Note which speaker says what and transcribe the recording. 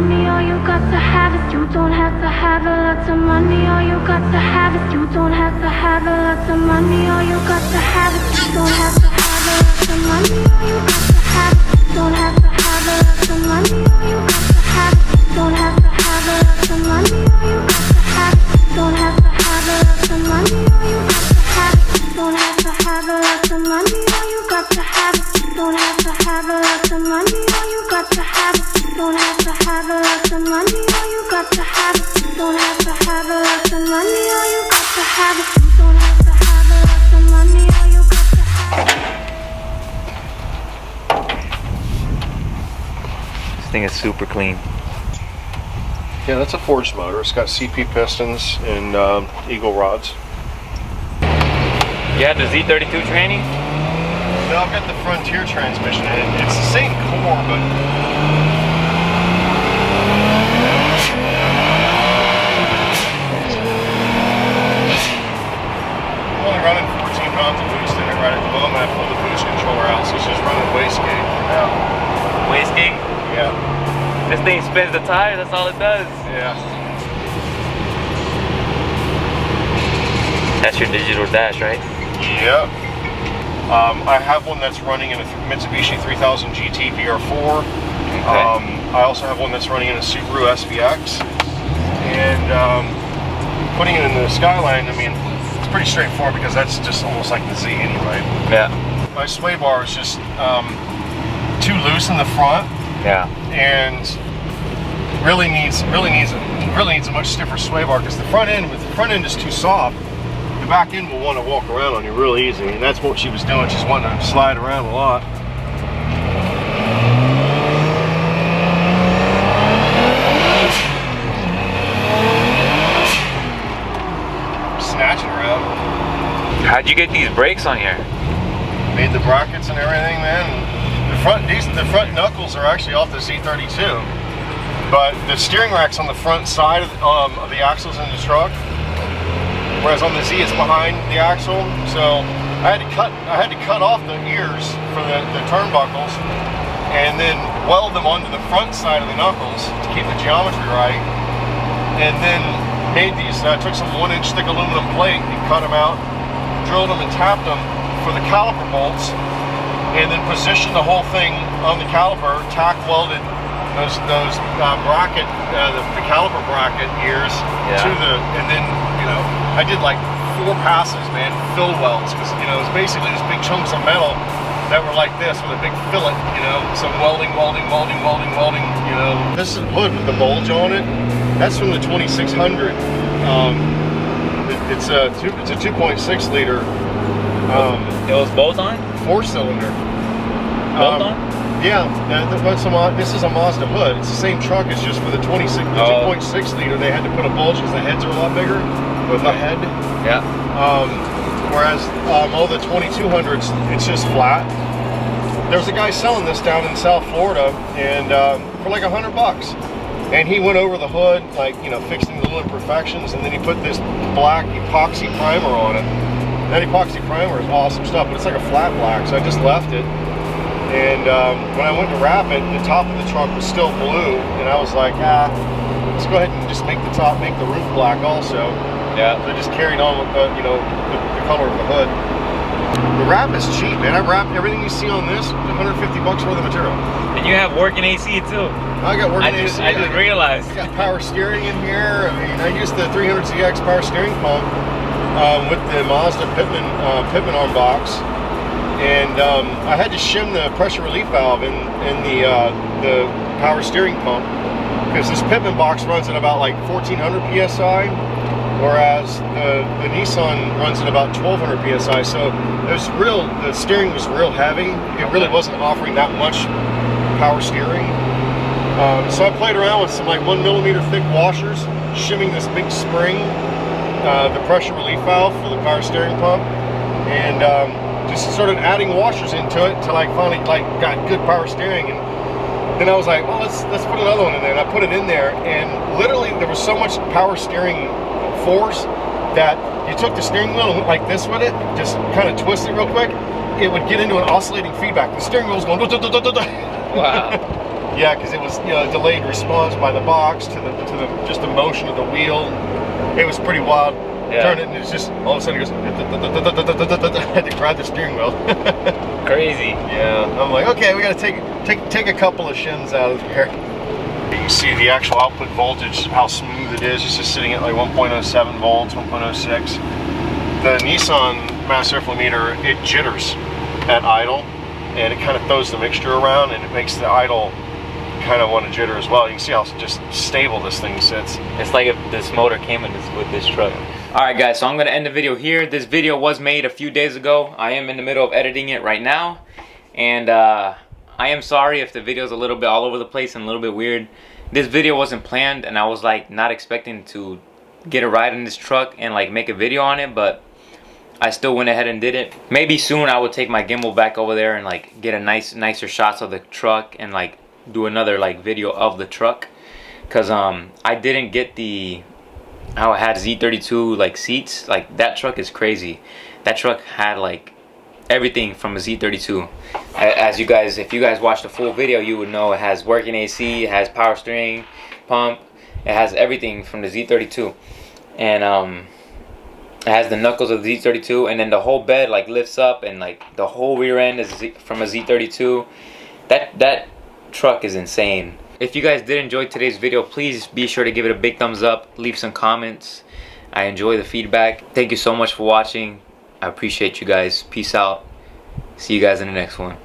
Speaker 1: money, all you got to have it. You don't have to have a lot of money, all you got to have it. You don't have to have a lot of money, all you got to have it. You don't have to have a lot of money, all you got to have it. You don't have to have a lot of money, all you got to have it. You don't have to have a lot of money, all you got to have it. You don't have to have a lot of money, all you got to have it. You don't have to have a lot of money, all you got to have it. You don't have to have a lot of money, all you got to have it. You don't have to have a lot of money, all you got to have it. You don't have to have a lot of money, all you got to have it. You don't have to have a lot of money, all you got to have it.
Speaker 2: This thing is super clean.
Speaker 3: Yeah, that's a forged motor. It's got CP pistons and eagle rods.
Speaker 2: You had the Z32 training?
Speaker 3: No, I've got the Frontier transmission in it. It's the same core, but I'm only running 14 pounds of boost in it right at the moment. I pulled the boost controller out, so it's just running wastegate for now.
Speaker 2: Wastegate?
Speaker 3: Yeah.
Speaker 2: This thing spins the tires, that's all it does.
Speaker 3: Yeah.
Speaker 2: That's your digital dash, right?
Speaker 3: Yep. I have one that's running in a Mitsubishi 3000 GT VR4.
Speaker 2: Okay.
Speaker 3: I also have one that's running in a Subaru SVX. And putting it in the Skyline, I mean, it's pretty straightforward because that's just almost like the Z anyway.
Speaker 2: Yeah.
Speaker 3: My sway bar is just too loose in the front.
Speaker 2: Yeah.
Speaker 3: And really needs a much stiffer sway bar because the front end is too soft. The back end will want to walk around on you real easy, and that's what she was doing. She's wanting to slide around a lot. Snatching around.
Speaker 2: How'd you get these brakes on here?
Speaker 3: Made the brackets and everything, man. The front knuckles are actually off the Z32, but the steering rack's on the front side of the axles in the truck. Whereas on the Z it's behind the axle, so I had to cut off the ears for the turnbuckles and then weld them onto the front side of the knuckles to keep the geometry right. And then made these, took some 1-inch thick aluminum plate and cut them out, drilled them and tapped them for the caliper bolts, and then positioned the whole thing on the caliper, tack welded those bracket, the caliper bracket ears to the, and then, you know, I did like 4 passes, man, fill welds, because, you know, it was basically these big chunks of metal that were like this with a big fillet, you know, some welding, you know. This is a hood with the bulge on it. That's from the 2600. It's a 2.6 liter.
Speaker 2: It was bolt on?
Speaker 3: 4-cylinder.
Speaker 2: Bolt on?
Speaker 3: Yeah, this is a Mazda hood. It's the same truck, it's just for the 2.6 liter, they had to put a bulge because the heads are a lot bigger with the head.
Speaker 2: Yeah.
Speaker 3: Whereas all the 2200s, it's just flat. There's a guy selling this down in South Florida, and for like $100. And he went over the hood, like, you know, fixing the little imperfections, and then he put this black epoxy primer on it. That epoxy primer is awesome stuff, but it's like a flat black, so I just left it. And when I went to wrap it, the top of the truck was still blue, and I was like, let's go ahead and just make the roof black also.
Speaker 2: Yeah.
Speaker 3: So I just carried on with the, you know, the color of the hood. The wrap is cheap, man. I wrapped everything you see on this, $150 worth of material.
Speaker 2: And you have working AC too.
Speaker 3: I got working AC.
Speaker 2: I just realized.
Speaker 3: I got power steering in here. I mean, I used the 300ZX power steering pump with the Mazda Pitman arm box. And I had to shim the pressure relief valve in the power steering pump because this Pitman box runs at about like 1400 psi, whereas the Nissan runs at about 1200 psi. So the steering was real heavy. It really wasn't offering that much power steering. So I played around with some like 1mm thick washers, shimming this big spring, the pressure relief valve for the power steering pump, and just started adding washers into it until I finally got good power steering. And then I was like, well, let's put another one in there. And I put it in there, and literally there was so much power steering force that you took the steering wheel and went like this with it, just kind of twist it real quick, it would get into an oscillating feedback. The steering wheel was going.
Speaker 2: Wow.
Speaker 3: Yeah, because it was, you know, a delayed response by the box to the just the motion of the wheel. It was pretty wild.
Speaker 2: Yeah.
Speaker 3: Turn it and it's just all of a sudden it goes. I had to grab the steering wheel.
Speaker 2: Crazy.
Speaker 3: Yeah, I'm like, okay, we got to take a couple of shims out of here. You can see the actual output voltage, how smooth it is. It's just sitting at like 1.07 volts, 1.06. The Nissan mass airflow meter, it jitters at idle, and it kind of throws the mixture around, and it makes the idle kind of want to jitter as well. You can see how just stable this thing sits.
Speaker 2: It's like if this motor came in with this truck. Alright guys, so I'm going to end the video here. This video was made a few days ago. I am in the middle of editing it right now. And I am sorry if the video is a little bit all over the place and a little bit weird. This video wasn't planned, and I was like not expecting to get a ride in this truck and like make a video on it, but I still went ahead and did it. Maybe soon I will take my gimbal back over there and like get a nicer shots of the truck and like do another like video of the truck, because I didn't get the how it had Z32 like seats. Like that truck is crazy. That truck had like everything from a Z32. As you guys, if you guys watched the full video, you would know it has working AC, it has power steering, pump, it has everything from the Z32, and it has the knuckles of the Z32, and then the whole bed like lifts up, and like the whole rear end is from a Z32. That truck is insane. If you guys did enjoy today's video, please be sure to give it a big thumbs up, leave some comments. I enjoy the feedback. Thank you so much for watching. I appreciate you guys. Peace out. See you guys in the next one.